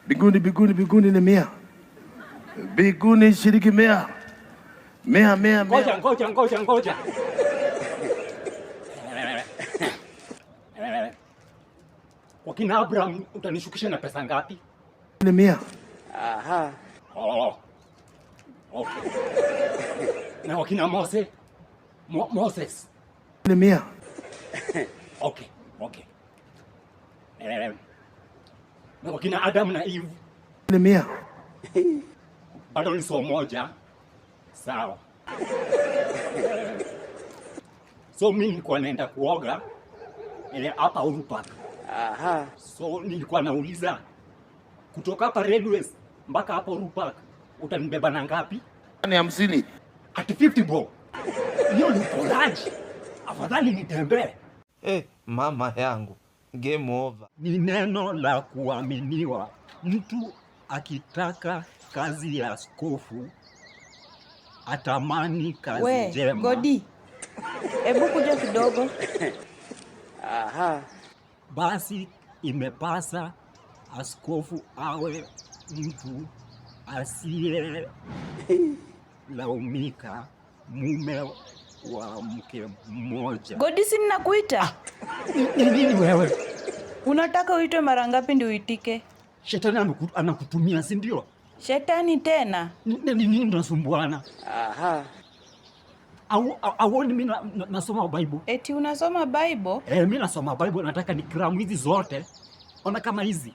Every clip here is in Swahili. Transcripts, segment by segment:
Biguni ni 100. Biguni shilingi 100. 100. Ngoja. Kwa kina Abraham utanishukisha na pesa ngapi? Ni 100. Aha. Oh. Okay. Na wakina Moses. Ni 100. Okay. Na wakina Adam na Eve. Ni 100. Bado ni somo moja. Sawa. So mimi nilikuwa naenda kuoga ile hapa Uhuru Park. Aha. So nilikuwa nauliza kutoka hapa Railways mpaka hapa Uhuru Park utanibeba na ngapi? Ni 50. Ati 50 bo. Hiyo ni poraji. Afadhali nitembee. Mama yangu. Game over. Ni neno la kuaminiwa. Mtu akitaka kazi ya askofu atamani kazi njema. Godi. Hebu kuja kidogo. Aha. Basi imepasa askofu awe mtu asiye laumika, mume wa mke mmoja. Godi, si ninakuita? Nini wewe? Unataka uitwe mara ngapi ndio uitike? Shetani anakutumia, si ndio? Shetani tena? Nini tunasumbuana? Aha. Au mimi nasoma Bible. Eti unasoma Bible? Mimi nasoma Bible, nataka nikramu hizi zote. Ona kama hizi.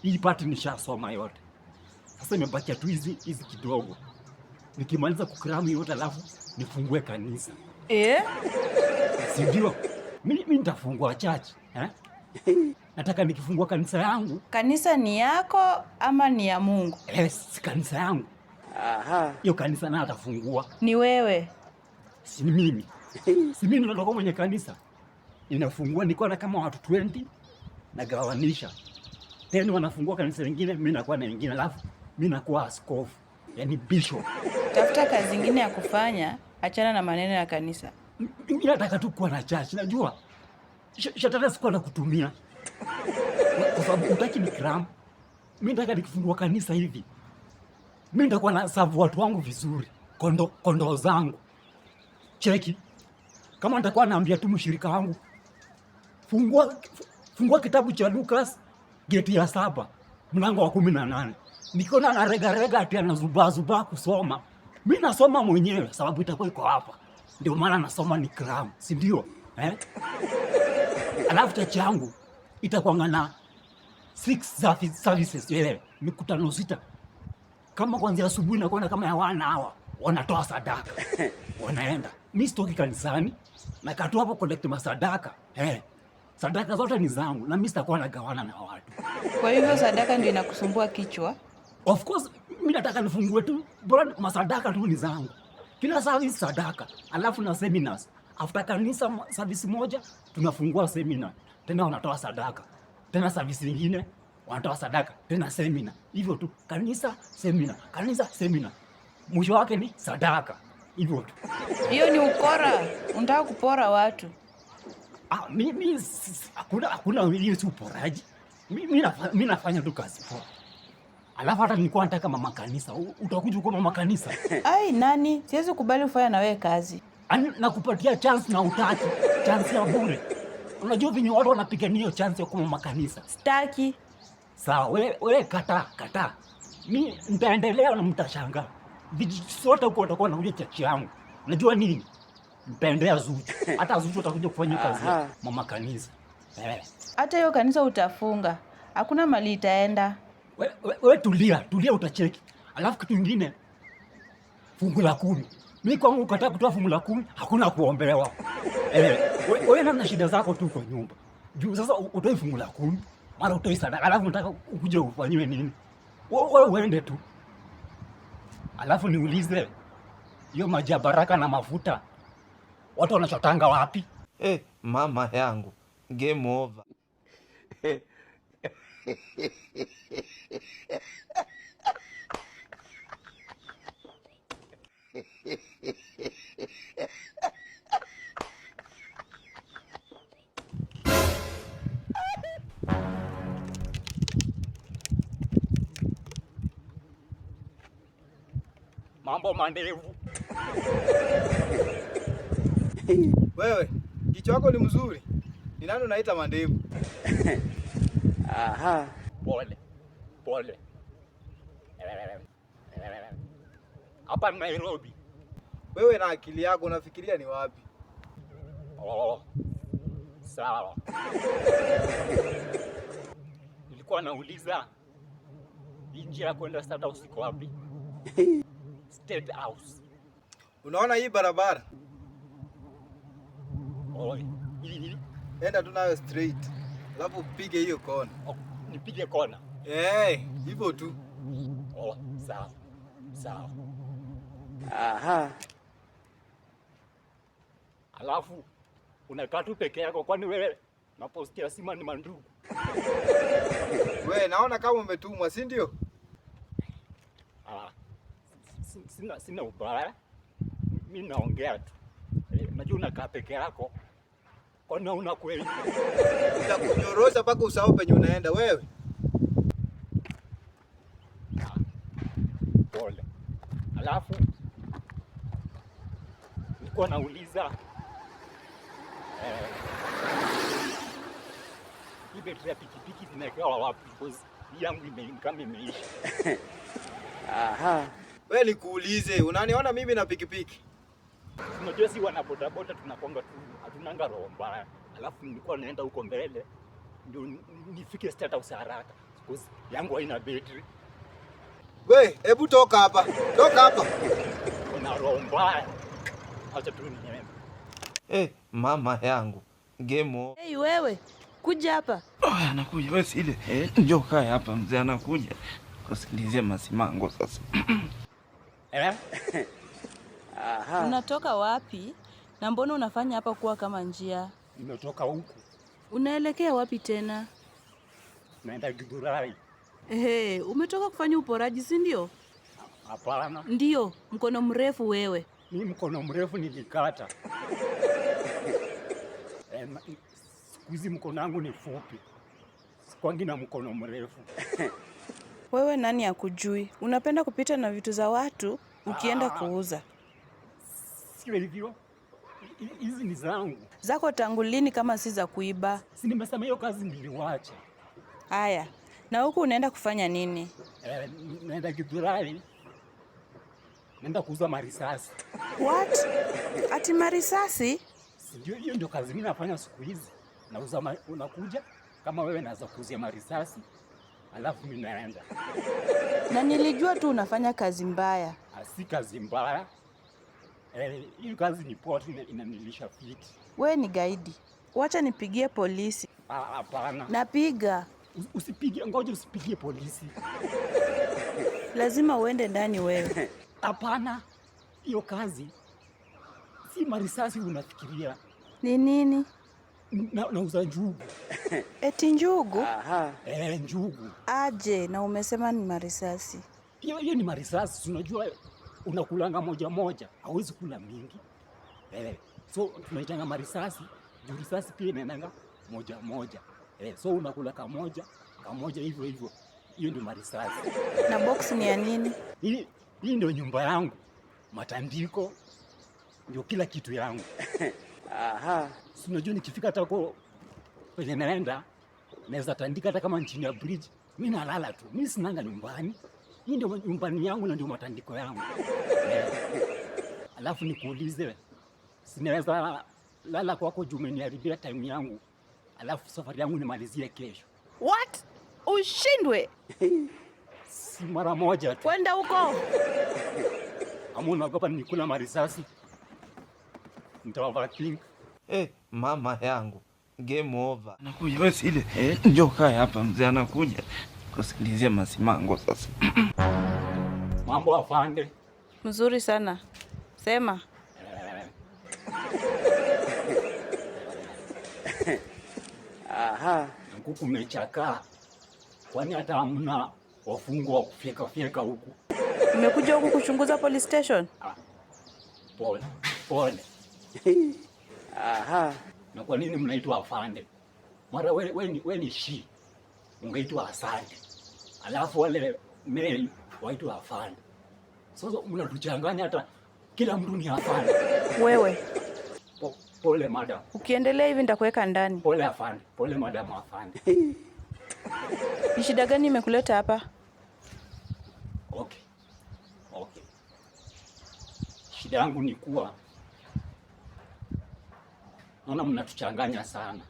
Hii part nishasoma yote. Sasa imebakia tu hizi kidogo. Nikimaliza kukramu yote alafu nifungue kanisa. Si ndio? Mimi nitafungua church, Nataka nikifungua kanisa yangu. Kanisa ni yako ama ni ya Mungu? Si kanisa yangu. Aha. Hiyo kanisa na atafungua. Ni wewe. Si mimi. Si mimi ndo ndio mwenye kanisa. Inafungua niko na kama watu 20 na gawanisha. Tena wanafungua kanisa lingine, mimi nakuwa na lingine, alafu mimi nakuwa askofu, yani bishop. Tafuta kazi nyingine ya kufanya, achana na maneno ya kanisa. Mimi nataka tu kuwa na church, najua. Shetani sikuwa nakutumia. Kwa sababu utaki nikram. Mimi nataka nikifungua kanisa hivi. Mimi nitakuwa na serve watu wangu vizuri. Kondoo zangu. Cheki. Kama nitakuwa naambia tu mshirika wangu, fungua kitabu cha Lucas geti ya 7 mlango wa 18. Nikona na rega ati anazuba kusoma. Mimi nasoma mwenyewe sababu itakuwa iko hapa. Ndio maana nasoma ni kram, si ndio? Alafu cha changu itakuwa na 6 services wewe, mikutano 6. Kama kuanzia asubuhi na kwenda kama ya 1 hour, wanatoa sadaka. Wanaenda. Mimi sitoki kanisani na katoa hapo collect masadaka. Sadaka zote ni zangu na mimi sitakuwa nagawana na watu. Kwa hivyo sadaka ndio inakusumbua kichwa? Of course, mimi nataka nifungue tu, bora masadaka tu ni zangu. Kila service sadaka, alafu na seminars. After kanisa service moja, tunafungua seminar. Tena wanatoa sadaka. Tena service nyingine, wanatoa sadaka. Tena seminar. Hivyo tu, kanisa seminar. Mwisho wake ni sadaka. Hivyo tu. Hiyo ni ukora. Unataka kupora watu. Mimi hakuna hiyo si uporaji. Mimi nafanya tu kazi poa. Alafu hata nilikuwa nataka mama kanisa. Utakuja kwa mama kanisa? Ai, nani? Siwezi kubali ufanye na wewe kazi. Nakupatia chance na utaki. Chance ya bure. Unajua vinyo watu wanapigania hiyo chance ya kwa mama kanisa. Sitaki. Sawa, wewe kataa. Mimi nitaendelea na mtashangaa. Vijiji sote huko watakuwa wanakuja chachi yangu. Unajua nini? Nitaendelea Zuchu. Hata Zuchu utakuja kufanya kazi ya mama kanisa. Hata hiyo kanisa utafunga. Hakuna mali itaenda. Wewe tulia utacheki. Alafu kitu kingine, fungu la 10. Mimi kwangu ukataka kutoa fungu la 10, hakuna kuombewa. Wewe na shida zako tu kwa nyumba. Juu sasa utoe fungu la 10, mara utoe sadaka, alafu unataka ukuje ufanywe nini? Wewe uende tu. Alafu niulize, hiyo maji ya baraka na mafuta watu wanachotanga wapi? Mama yangu. Game over. mambo mandevu. Wewe, kichwa chako ni mzuri. Ni nani unaita mandevu? Aha. Pole. Hapa Nairobi. Wewe na akili yako unafikiria ni wapi? Oh. Sawa. Nilikuwa nauliza njia ya kwenda State House iko wapi? State House. Unaona hii barabara? Oh. Enda tu nayo straight. Alafu upige hiyo kona. Oh, nipige kona. Hivyo tu. Oh, sawa. Aha. Alafu unakaa tu peke yako, kwani wewe napostia sima ni mandugu? Wewe naona kama umetumwa, si ndio? Sina ubaya. Mimi naongea tu. Najua unakaa peke yako. Kwani una kweli? Nitakunyorosha mpaka usahau penye unaenda wewe. Pole. Alafu nilikuwa nauliza hii betri ya pikipiki zinawekewa wapi? Because yangu kama imeisha. Aha. Wewe nikuulize, unaniona mimi na pikipiki? Unajua si wana bodaboda tunakonga tu, hatunanga roho mbaya. Alafu nilikuwa naenda huko mbele ndio nifike State House haraka. Because yangu haina betri. We, hebu toka hapa. Una roho mbaya. Acha tu niende. Mama yangu, game over. Hey, wewe kuja hapa. Anakuja wewe ile. Njoo kaa hapa mzee anakuja. Kusikilizia masimango sasa. Aha. Unatoka wapi? Na mbona unafanya hapa kuwa kama njia? Nimetoka huku. Unaelekea wapi tena? Naenda Githurai. Umetoka kufanya uporaji, si ndio? Hapana. Ndio, mkono mrefu wewe. Mimi mkono mrefu nilikata. Siku hizi mkono wangu ni fupi. Sikwangi na mkono mrefu. Wewe nani akujui? Unapenda kupita na vitu za watu ukienda kuuza. Sio hivyo. Hizi ni zangu. Zako tangu lini kama si za kuiba? Si nimesema hiyo kazi niliwacha. Haya. Na huku unaenda kufanya nini? Naenda Githurai. Naenda kuuza marisasi. What? Ati marisasi? Sio, hiyo ndio kazi mimi nafanya siku hizi. Nauza unakuja kama wewe naweza kuuzia marisasi. Alafu mimi naenda. Na nilijua tu unafanya kazi mbaya. Si kazi mbaya. Hiyo kazi ni poa tu, inanilisha fiti. Wewe ni gaidi. Wacha nipigie polisi. Hapana. Napiga. Usipige, ngoja usipigie polisi. Lazima uende ndani wewe. Hapana. Hiyo kazi si marisasi unafikiria. Ni nini? Nauza njugu. Eti njugu? Aha. Njugu. Aje, na umesema ni marisasi. Hiyo ni marisasi, unajua unakulanga moja, hauwezi kula mingi. So tunaitanga marisasi, juu risasi pia inaendanga moja. So unakula kamoja hivyo. Hiyo ndio marisasi. Na box ni ya nini? Hii ndio nyumba yangu. Matandiko ndio kila kitu yangu. Aha. Si unajua nikifika hata huko kwenye naenda naweza tandika hata kama chini ya bridge. Mimi nalala tu. Mimi sinanga nyumbani. Hii ndio nyumbani yangu na ndio matandiko yangu. Alafu nikuulize, sinaweza lala kwako juu umeniharibia time yangu. Alafu safari yangu nimalizie kesho. What? Ushindwe? Si mara moja tu. Kwenda huko. Amu unaogopa nikula marisasi? Nitawaverthink. Mama yangu, game over. Anakuja wewe ile. Njoo kaa hapa mzee anakuja. Kusikilizia masimango sasa. Mambo afande. Mzuri sana. Sema. Aha. Kuku mechakaa. Kwani hata hamna wafungwa wa kufyeka huku? Umekuja huku kuchunguza police station? Pole. Aha. Na kwa nini mnaitwa afande? Mara wewe ni shi. Ungeitwa asante. Alafu wale meli waitwa afande. Sasa mnatuchanganya hata kila mtu ni afande. Wewe Pole madam. ukiendelea hivi nitakuweka ndani. Pole afande. Pole madam afande. Ni shida gani imekuleta hapa? Okay. Shida yangu ni kuwa naona mnatuchanganya sana.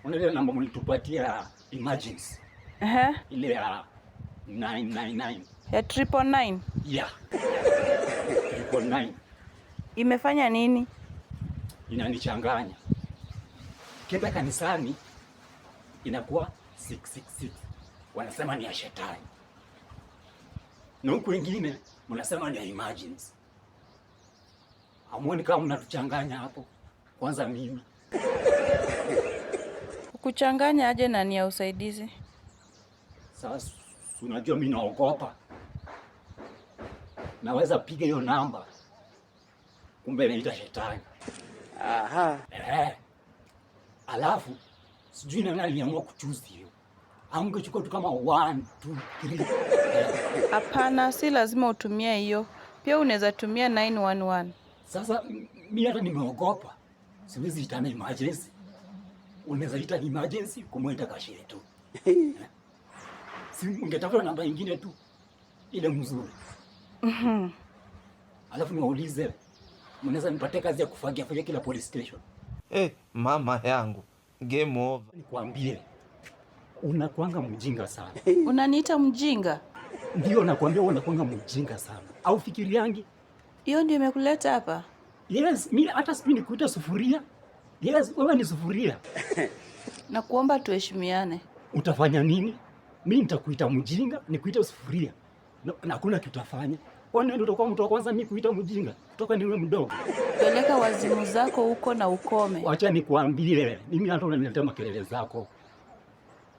Unaelewa namba mlitupatia emergency. Ile ya 999. Ya 999? Yeah. 999. Imefanya nini? Inanichanganya. Kienda kanisani inakuwa 666. Wanasema ni ya shetani. Na huku wengine mnasema ni ya emergency. Hamuoni kama mnatuchanganya hapo? Kwanza mimi. Kuchanganya aje na ni ya usaidizi? Sasa unajua mimi naogopa. Naweza piga hiyo namba. Kumbe inaita shetani. Alafu sijui nani aliamua kuchoose hiyo. Amngechukua tu kama 1 2 3. Hapana, si lazima utumie hiyo. Pia unaweza tumia 911. Sasa mimi hata nimeogopa. Siwezi ita emergency. Unaweza ita emergency kumwita kashire tu. Si ungetafuta namba nyingine tu ile mzuri. Alafu niwaulize, mnaweza nipatie kazi ya kufagia kila police station? Mama yangu, game over. Nikwambie, unakuanga mjinga sana. Unaniita mjinga? Ndio nakwambia unakuanga mjinga sana. Au fikiriangi? Hiyo ndio imekuleta hapa? Yes, mimi hata sipi nikuita sufuria. Yes, wewe ni sufuria. Na kuomba tuheshimiane. Utafanya nini? Mimi nitakuita mjinga, nikuita sufuria. Na hakuna kitu utafanya. Kwani ndio utakuwa mtu wa kwanza mimi kuita mjinga? Kutoka niwe mdogo. Peleka wazimu zako huko na ukome. Acha nikwambie, mimi hata unaniletea makelele zako.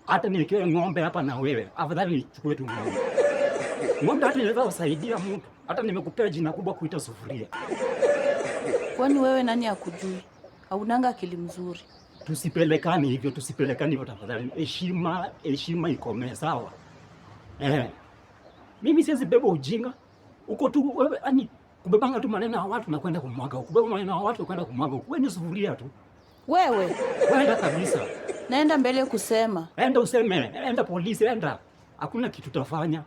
Hata nikiwa ng'ombe hapa na wewe, afadhali nichukue tu ng'ombe. Ng'ombe hata inaweza kusaidia mtu. Hata nimekupea jina kubwa kuita sufuria. Kwani wewe nani akujui? Haunanga akili mzuri. Tusipelekane hivyo tafadhali. Heshima ikome, sawa? Mimi siwezi beba ujinga. Uko tu wewe, yani kubebanga tu maneno ya watu na kwenda kumwaga huko. Kubeba maneno ya watu kwenda kumwaga huko. Wewe ni sufuria tu. Wewe Kwenda kabisa. Naenda mbele kusema. Enda useme, enda polisi, enda. Hakuna kitu utafanya.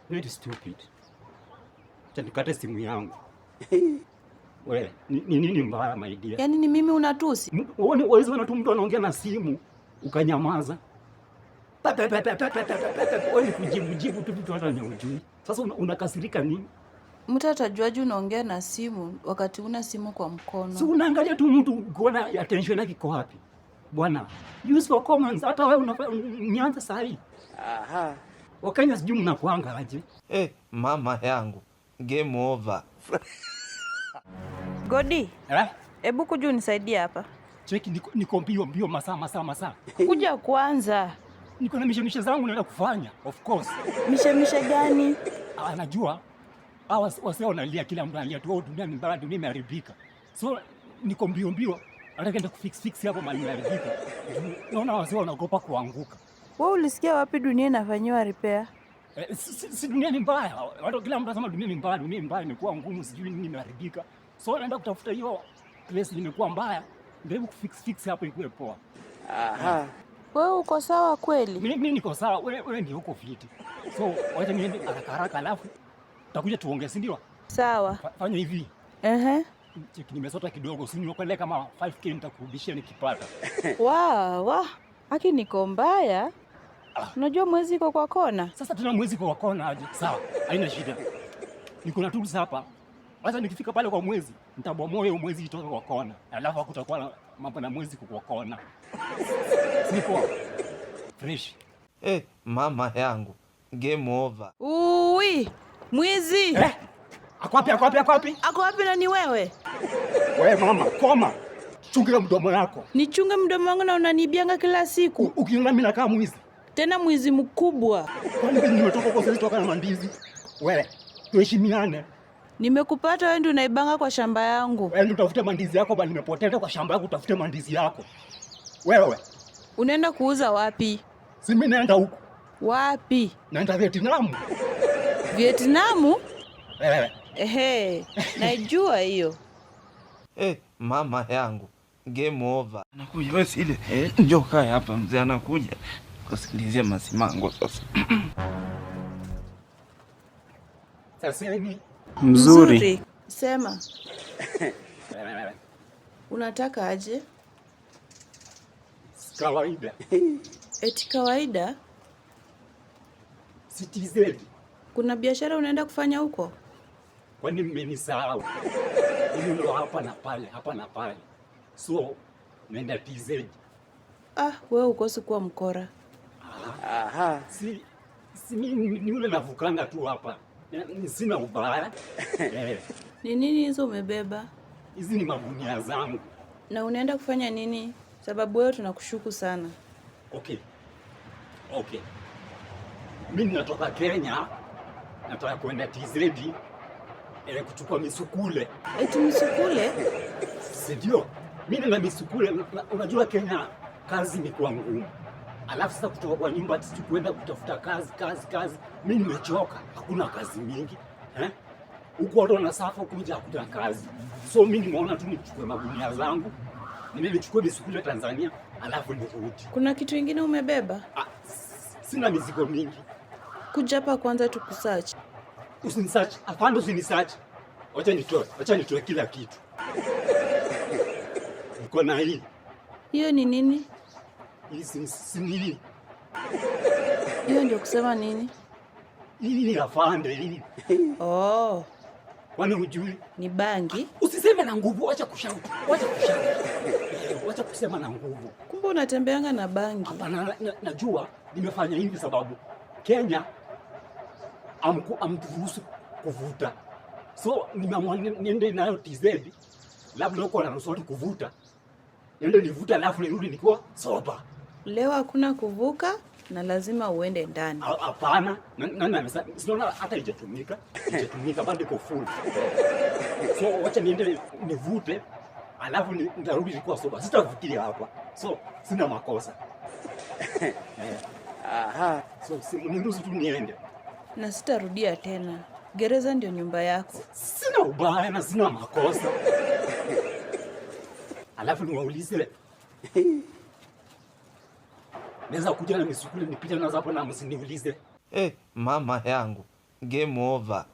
Very stupid. Nikate simu yangu. Wewe, ni nini mbaya my dear? Yaani ni mimi unatusi? Wewe tu mtu anaongea na simu ukanyamaza. Wewe kujibu tu vitu hata hujui. Sasa unakasirika nini? Mtu atajuaje unaongea na simu wakati una simu kwa mkono? Si unaangalia tu mtu kuona attention yake iko wapi. Bwana, use for comments. Hata wewe unaanza saa hii. Wakenya sijui mnakuanga aje. Mama yangu, game over. Godi, hebu kuja unisaidie hapa. Cheki niko mbio masaa. Kuja kwanza. Niko na mishemishe zangu naenda kufanya, of course. Mishemishe gani? Najua wase wanalia, kila mtu analia tu, dunia ni mbaya, dunia imeharibika. So niko mbio nataka kwenda kufix hapo mali imeharibika. Naona wase wanaogopa kuanguka. Wewe ulisikia wapi dunia inafanywa repair? Si dunia ni mbaya. Watu kila mtu anasema dunia ni mbaya imekuwa ngumu, sijui nini imeharibika. So naenda kutafuta hiyo place imekuwa mbaya, ndio kufix hapo ikuwe poa. Wewe uko sawa kweli? Mimi niko sawa, wewe ndio uko fiti. So wacha niende haraka alafu tutakuja tuongee, si ndio? Sawa. Fanya hivi. Cheki nimesota kidogo, si niokole kama 5k nitakurudishia nikipata. Haki niko mbaya. Unajua mwezi iko kwa kona? Sasa tuna mwezi kwa kona aje? Sawa, haina shida. Niko na tools hapa. Sasa nikifika pale kwa mwezi, nitabomoa hiyo mwezi itoke kwa kona. Alafu hakutakuwa mambo na mwezi kwa kona. Niko fresh. Mama yangu, game over. Mwizi. Ako wapi? Ako wapi na ni wewe? Wewe mama, koma. Chunga mdomo yako. Nichunge mdomo wangu na unanibianga kila siku. Ukiona mimi nakaa mwizi. Tena mwizi mkubwa. Kwani mimi nimetoka kwa sisi toka na mandizi. Wewe, tuheshimiane. Nimekupata wewe ndio unaibanga kwa shamba yangu. Wewe ndio utafute mandizi yako bali nimepotea kwa shamba yako, utafute mandizi yako. Wewe. Unaenda kuuza wapi? Si mimi naenda huko. Wapi? Naenda Vietnam. Vietnamu? Ehe, najua hiyo. Mama yangu, game over. Anakuja wewe ile. Njoo kae hapa mzee anakuja. Kusikilizia masimango sasa. Sasa hivi Mzuri. Sema. Unataka aje? kawaida. Eti kawaida? Citizen. Kuna biashara unaenda kufanya huko? Kwani mmenisahau? Mimi ndo hapa na pale. So, naenda TZ. Wewe ukosi kuwa mkora. Si ni yule navukanga tu hapa. Sina ubaya. Ni nini hizo umebeba? Hizi ni magunia zangu. Na unaenda kufanya nini? Sababu wewe tunakushuku sana. Okay. Mimi natoka Kenya. Nataka kwenda TZ. Kuchukua misukule. Eti misukule? Ndio. Mimi na misukule, unajua Kenya kazi ni kwa ngumu. Alafu sasa kutoka kwa nyumba kwenda kutafuta kazi. Mimi nimechoka, hakuna kazi mingi. Huko watu wanasafa kuja kuta kazi. So mimi nimeona tu nichukue magunia zangu. Nichukue misukule Tanzania, alafu nirudi. Kuna kitu kingine umebeba? Sina mizigo mingi. Kuja hapa kwanza tukusearch. Usinisearch, hapana usinisearch. Wacha nitoe kila kitu. Niko na hii. Hiyo ni nini? Hii si nini? Hiyo ndio kusema nini? Hii ni afande hii. Kwani hujui? Ni bangi. Usiseme na nguvu, wacha kushauti. Wacha kusema na nguvu. Kumbe unatembeanga na bangi? Hapana, najua nimefanya hivi sababu Kenya amturuhusu kuvuta. So nimeamua niende nayo TZ. Labda uko na ruhusa kuvuta. Niende nivuta alafu nirudi nikiwa soba. Leo hakuna kuvuka na lazima uende ndani. Hapana, nani amesema? Sinaona hata haijatumika bado iko full. So wacha niende nivute alafu nitarudi nikiwa soba. Sitavutia hapa. So sina makosa. So niruhusu tu niende. Na sitarudia tena. Gereza ndio nyumba yako. Sina ubaya na sina makosa. Alafu niwaulize. Naweza kuja na misukule nipite nazo hapo na msiniulize. Mama yangu, game over.